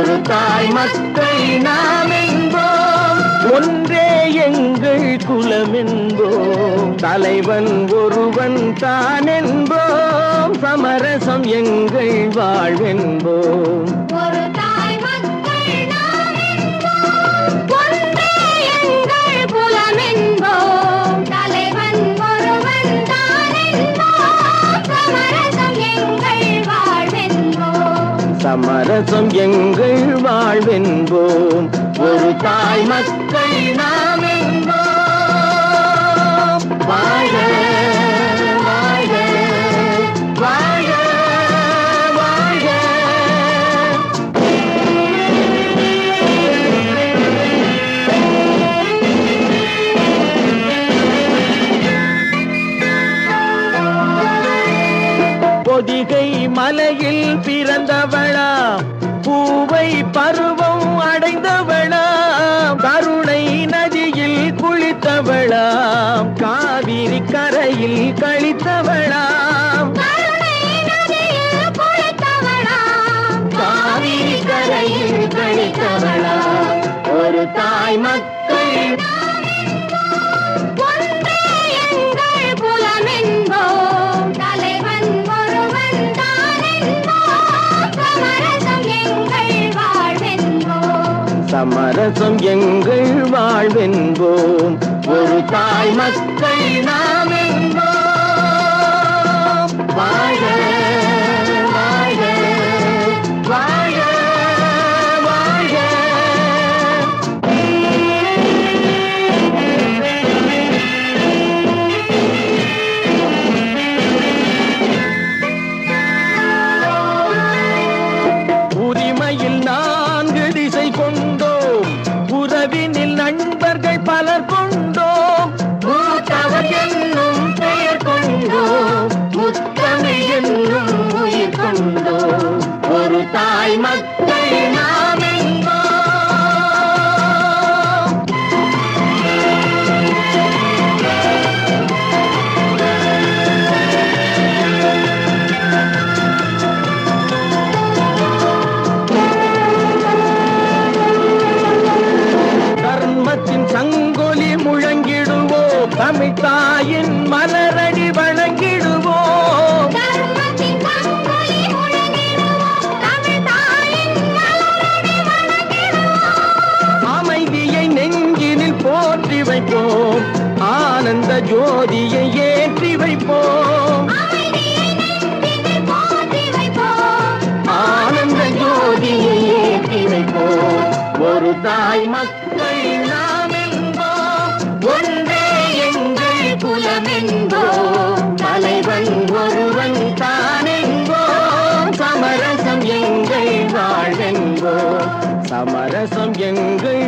ஒரு தாய் மக்கள் நாம் என்போம், ஒன்றே எங்கள் குலம் என்போம், தலைவன் ஒருவன் தான் என்போம், சமரசம் எங்கள் வாழ்வென்போம். ஒரு தாய் மக்கள் நாம் என்போம், ஒன்றே எங்கள் குலம் என்போம், தலைவன் ஒருவன் தான் என்போம், சமரசம் எங்கள் வாழ்வென்போம். சமரசம் எங்கள் வாழ்வென்போம், ஒரு தாய் மக்கள் நாம் என்போம். வாழ வாழ வாழ வாழ. பொதிகை மலையில் பிறந்தவளா, பூவை பருவம் அடைந்தவளா, கருணை நதியில் குளித்தவளா, காவிரி கரையில் கழித்தவளா, கருணை நதியில் குளித்தவளாம், காவிரி கரையில் கழித்தவளா, ஒரு தாய் மக்கள் ஒன்றே எங்கள் குலம் என்போம், தலைவன் ஒருவன் தான் என்போம், சமரசம் எங்கள் வாழ்வென்போம். சமரசம் எங்கள் வாழ்வென்போம், ஒரு தாய் மக்கள் நாம் என்போம். வாழ வாழ வாழ வாழ. உரிமையில் 4 திசை கொண்டோம், உறவினில் நண்பர்கள் பலர் கொண்டோம், மூத்தவர் என்னும் பெயர் கொண்டோம், முத்தமிழ் என்னும் உயிர் கொண்டோம், ஒரு தாய் மக்கள் நாம் என்போம். தர்மத்தின் சங்கொலி முழங்கிடுவோம், தமிழ் தாயின் மலரடி வணங்கிடுவோம், தர்மத்தின் சங்கொலி முழங்கிடுவோம், தமிழ் தாயின் மலரடி வணங்கிடுவோம். அமைதியை நெஞ்சினில் போற்றி வைப்போம், ஆனந்த ஜோதியை ஏற்றி வைப்போம், அமைதியை நெஞ்சினில் போற்றி வைப்போம், ஆனந்த ஜோதியை ஏற்றி வைப்போம், ஒரு தாய் மக்கள் நாம் என்போம், ஒன்றே எங்கள் குலம் என்போம், தலைவன் ஒருவன் தான் என்போம், சமரசம் எங்கள் வாழ்வென்போம், சமரசம் எங்கள்